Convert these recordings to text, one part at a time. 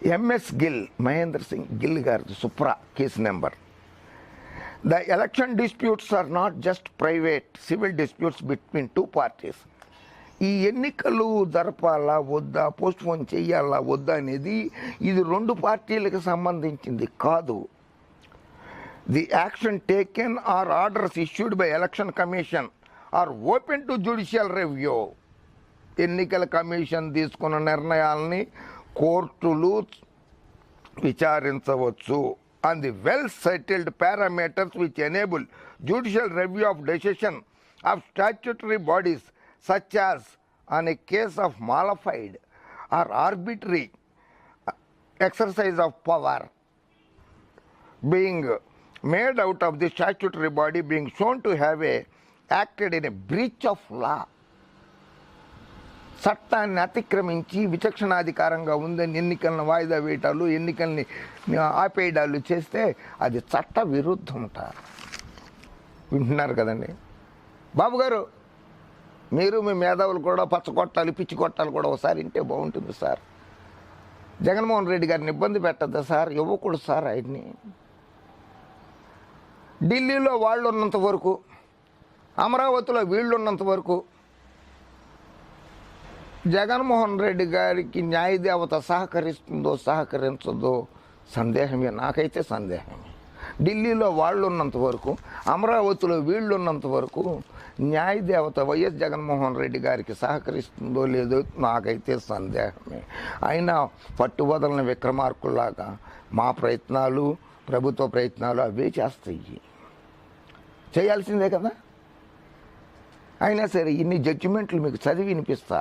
MS Gill, Mahendra Singh Gill గారి Supra case number. The election disputes are not just private civil disputes between two parties. ఈ ఎన్నికలు జరపాలా వద్దా, post phone చేయాలా వద్దా అనేది ఇది రెండు పార్టీలకు సంబంధించింది కాదు. The action taken or orders issued by election commission are open to judicial review. ఎన్నికల కమిషన్ తీసుకున్న నిర్ణయాలని కోర్టులు విచారించవచ్చు. And the well-settled parameters which enable judicial review of decision of statutory bodies, such as on a case of modified or arbitrary exercise of power being made out of the statutory body being shown to have acted in a breach of law. చట్టాన్ని అతిక్రమించి విచక్షణాధికారంగా ఉందని ఎన్నికలను వాయిదా వేయటాలు, ఎన్నికల్ని ఆపేయడాలు చేస్తే అది చట్ట విరుద్ధంట. వింటున్నారు కదండి బాబు గారు, మీరు మీ మేధావులు కూడా పచ్చగొట్టాలి పిచ్చి కొట్టాలి కూడా ఒకసారి వింటే బాగుంటుంది సార్. జగన్మోహన్ రెడ్డి గారిని ఇబ్బంది పెట్టద్దా సార్, ఇవ్వకూడదు సార్ ఆయన్ని. ఢిల్లీలో వాళ్ళు ఉన్నంత వరకు, అమరావతిలో వీళ్ళు ఉన్నంత వరకు జగన్మోహన్ రెడ్డి గారికి న్యాయదేవత సహకరిస్తుందో సహకరించదో సందేహమే, నాకైతే సందేహమే. ఢిల్లీలో వాళ్ళు ఉన్నంత వరకు, అమరావతిలో వీళ్ళు ఉన్నంత వరకు న్యాయదేవత వైఎస్ జగన్మోహన్ రెడ్డి గారికి సహకరిస్తుందో లేదో నాకైతే సందేహమే. అయినా పట్టుబదలని విక్రమార్కుల్లాగా మా ప్రయత్నాలు, ప్రభుత్వ ప్రయత్నాలు అవే చేస్తాయి, చేయాల్సిందే కదా. అయినా సరే ఇన్ని జడ్జిమెంట్లు మీకు చదివి వినిపిస్తా.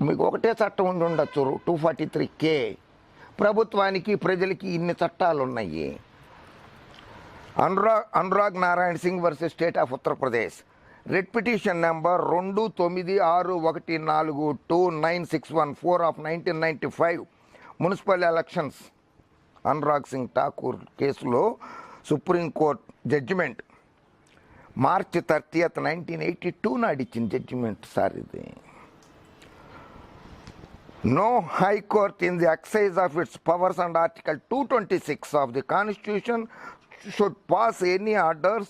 మీకు ఒకటే చట్టం ఉండి ఉండొచ్చు, 243K. ప్రభుత్వానికి ప్రజలకి ఇన్ని చట్టాలు ఉన్నాయి. Anurag Narayana Singh versus state of Uttar Pradesh, writ petition number 2961429614 of 1995 municipal elections Anurag Singh Thakur కేసులో సుప్రీంకోర్టు జడ్జిమెంట్ మార్చి 30, 1982 నాడు ఇచ్చిన జడ్జిమెంట్ సార్ ఇది. No High Court in the exercise of its powers under Article 226 of the Constitution should pass any orders,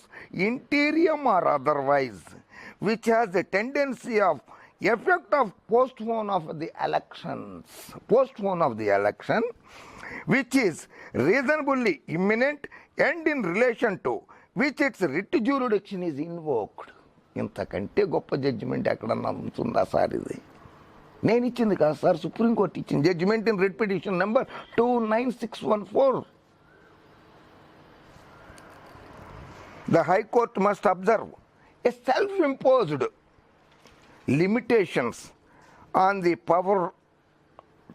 interim or otherwise, which has a tendency of effect of postpone of the election, which is reasonably imminent and in relation to which its writ jurisdiction is invoked. ఇంతకంటే గొప్ప judgement ఎక్కడన్నా ఉంటుందా sir ఇది? నేను ఇచ్చింది కాదు sir, supreme court ఇచ్చింది judgement in writ petition number 29614. The High Court must observe a self-imposed limitations on the power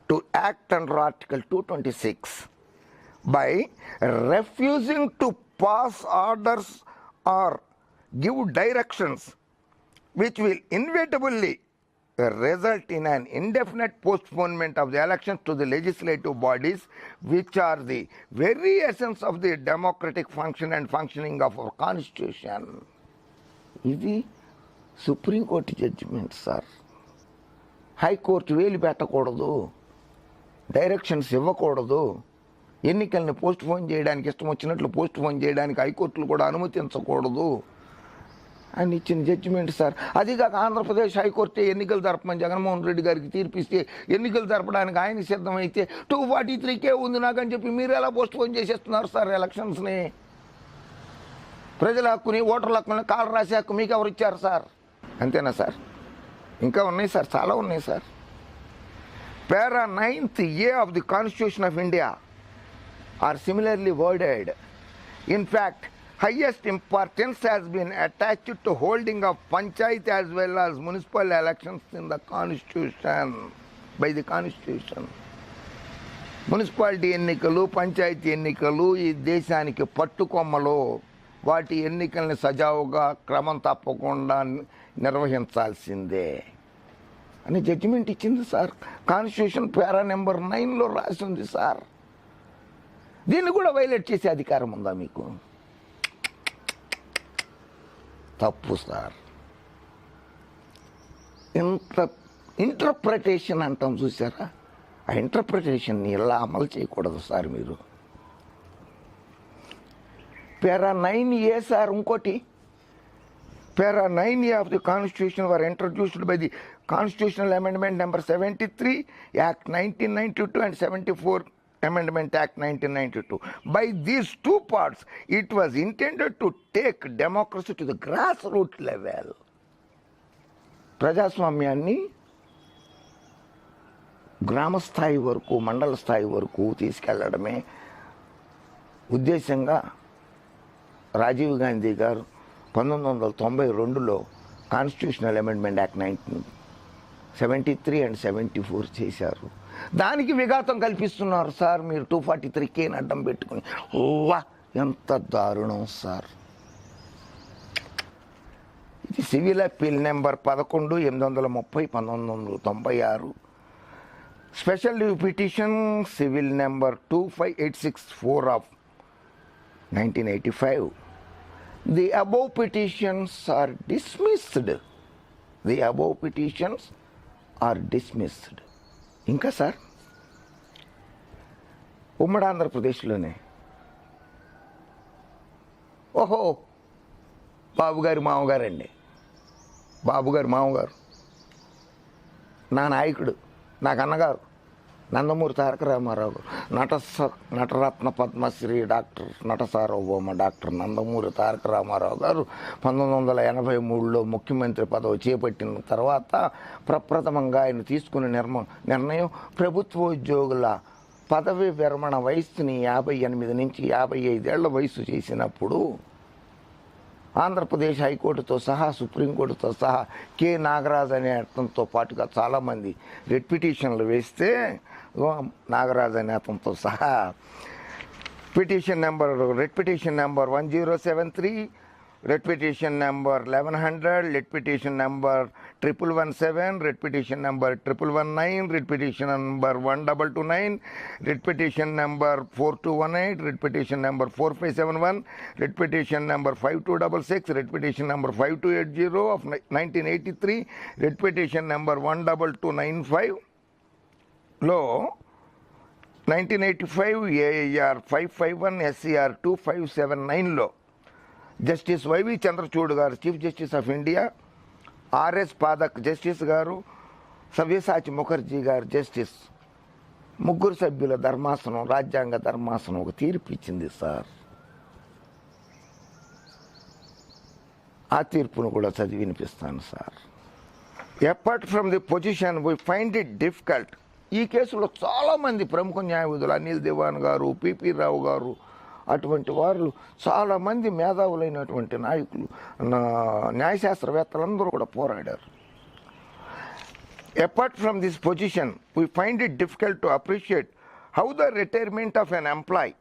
to act under Article 226 by refusing to pass orders or give directions which will inevitably result in an indefinite postponement of the elections to the legislative bodies, which are the very essence of the democratic function and functioning of our constitution. ఇది supreme court judgement sir. High court వేలు పెట్టకూడదు, directions ఇవ్వకూడదు, ఎన్నికల్ని post phone చేయడానికి ఇష్టం వచ్చినట్లు post phone చేయడానికి హైకోర్టులు కూడా అనుమతించకూడదు అని ఇచ్చిన జడ్జిమెంట్ సార్. అదిగాక ఆంధ్రప్రదేశ్ హైకోర్టు ఎన్నికలు జరపమని జగన్మోహన్ రెడ్డి గారికి తీర్పిస్తే ఎన్నికలు జరపడానికి ఆయన సిద్ధమైతే 243K ఉంది నాకని చెప్పి మీరు ఎలా పోస్ట్ పోన్ చేసేస్తున్నారు సార్ ఎలక్షన్స్ని? ప్రజల హక్కుని, ఓటర్ల హక్కుని కాలు రాసే హక్కు మీకు ఎవరు ఇచ్చారు సార్? అంతేనా సార్? ఇంకా ఉన్నాయి సార్, చాలా ఉన్నాయి sir. Para 9th A of the Constitution of India are similarly worded. In fact, highest importance has been attached to holding of panchayat as well as municipal elections in the constitution, by the constitution. Municipality ఎన్నికలు, పంచాయతీ ఎన్నికలు ఈ దేశానికి పట్టుకొమ్మలు. వాటి ఎన్నికల్ని సజావుగా క్రమం తప్పకుండా నిర్వహించాల్సిందే అని జడ్జిమెంట్ ఇచ్చింది సార్. కాన్స్టిట్యూషన్ పారా నెంబర్ 9లో రాసి ఉంది సార్. దీన్ని కూడా వైలేట్ చేసే అధికారం ఉందా మీకు? తప్పు సార్. ఇంటర్ప్రిటేషన్ అంటాం చూసారా, ఆ ఇంటర్ప్రిటేషన్ని ఇలా అమలు చేయకూడదు సార్ మీరు. Para 9A సార్ ఇంకోటి, Para 9A of the Constitution were introduced by the Constitutional Amendment number 73, Act 1992 and 74 Amendment Act 1992. By these two parts, it was intended to take democracy to the grassroots level. ప్రజాస్వామ్యాన్ని గ్రామ స్థాయి వరకు, మండల స్థాయి వరకు తీసుకెళ్లడమే ఉద్దేశంగా రాజీవ్ గాంధీ గారు 1992లో కాన్స్టిట్యూషనల్ అమెండ్మెంట్ యాక్ట్ 1973 అండ్ 74 చేశారు. దానికి విఘాతం కల్పిస్తున్నారు సార్ మీరు 243Kని అడ్డం పెట్టుకుని. ఓవా, ఎంత దారుణం సార్. ఇది civil appeal number 11/830/1996, special leave petition civil number 25864 of 1985. The above petitions are dismissed. The above petitions are dismissed. ఇంకా సార్, ఉమ్మడి ఆంధ్రప్రదేశ్లోనే ఓహో బాబుగారి మామగారండి, బాబుగారి మామగారు నా నాయకుడు, నాకు అన్నగారు నందమూరి తారక రామారావు గారు, నటరత్న పద్మశ్రీ డాక్టర్ నటసార్వభౌమ డాక్టర్ నందమూరి తారక రామారావు గారు 1983లో ముఖ్యమంత్రి పదవి చేపట్టిన తర్వాత ప్రప్రథమంగా ఆయన తీసుకున్న నిర్ణయం ప్రభుత్వోద్యోగుల పదవి విరమణ వయస్సుని 58 నుంచి 55 ఏళ్ల వయసు చేసినప్పుడు ఆంధ్రప్రదేశ్ హైకోర్టుతో సహా సుప్రీంకోర్టుతో సహా కె నాగరాజ్ అనే అతనితో పాటుగా చాలామంది రిట్ పిటిషన్లు వేస్తే నాగరాజ్ అనే అతనితో సహా writ petition number 1073, writ petition number 1100, writ petition number 1117, writ petition number 1119, writ petition number 1229, writ petition number 4218, writ petition number 4571, writ petition number 5266, writ petition number 5280 of 1983, writ petition number 12295లో 1985 AIR 551 SCR 2579లో justice Y V Chandrachud గారు chief justice of India, R S Pathak justice గారు, సవ్యసాచి ముఖర్జీ గారు justice, ముగ్గురు సభ్యుల ధర్మాసనం, రాజ్యాంగ ధర్మాసనం ఒక తీర్పు ఇచ్చింది సార్. ఆ తీర్పును కూడా చదివి వినిపిస్తాను sir. Apart from the position we find it difficult. ఈ కేసులో చాలామంది ప్రముఖ న్యాయవాదులు, అనిల్ దివాన్ గారు, పిపి రావు గారు, అటువంటి వారు చాలామంది మేధావులైనటువంటి నాయకులు, న్యాయశాస్త్రవేత్తలందరూ కూడా పోరాడారు. Apart from this position we find it difficult to appreciate how the retirement of N employee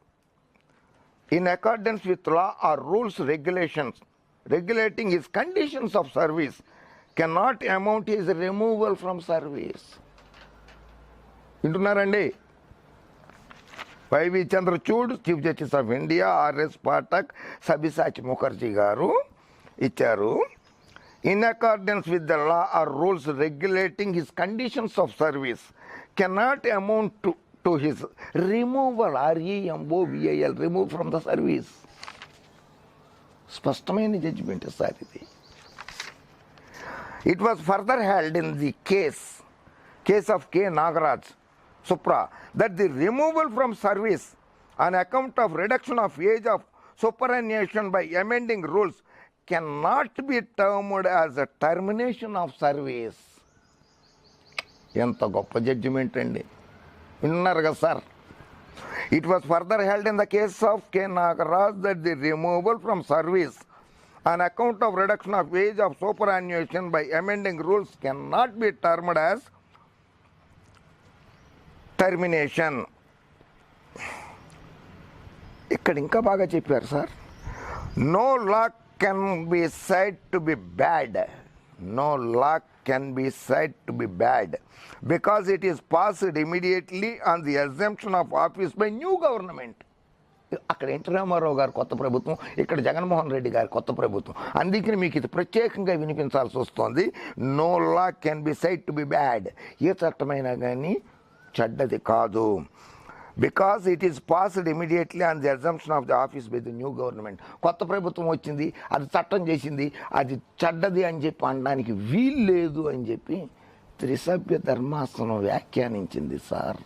in accordance with law or rules regulations regulating his conditions of service cannot amount his removal from service. వింటున్నారండి? Y V Chandrachud chief justice of India, R S Pathak, Sabyasachi Mukherjee గారు ఇచ్చారు. In accordance with the law or rules regulating his conditions of service cannot amount to his removal, REMOVAL, remove from the service. స్పష్టమైన judgement sir ఇది. It was further held in the case of K Nagaraj Supra that the removal from service on account of reduction of age of superannuation by amending rules cannot be termed as a termination of service. ఎంత గొప్ప judgement అండి, విన్నారు కదా sir. It was further held in the case of K. Nagaraj that the removal from service on account of reduction of age of superannuation by amending rules cannot be termed as termination. ఇక్కడ ఇంకా బాగా చెప్పారు sir. No law can be said to be bad, no law can be said to be bad because it is passed immediately on the assumption of office by new government. అక్కడ ఎన్టీ రామారావు గారు కొత్త ప్రభుత్వం, ఇక్కడ జగన్మోహన్ రెడ్డి గారి కొత్త ప్రభుత్వం. అందుకని మీకు ఇది ప్రత్యేకంగా వినిపించాల్సి వస్తుంది. No law can be said to be bad. ఏ చట్టమైనా కానీ చెడ్డది కాదు. Because it is passed immediately on the assumption of the office by the new government. కొత్త ప్రభుత్వం వచ్చింది, అది చట్టం చేసింది, అది చెడ్డది అని చెప్పి అనడానికి వీలు లేదు అని చెప్పి త్రిసభ్య ధర్మాసనం వ్యాఖ్యానించింది సార్.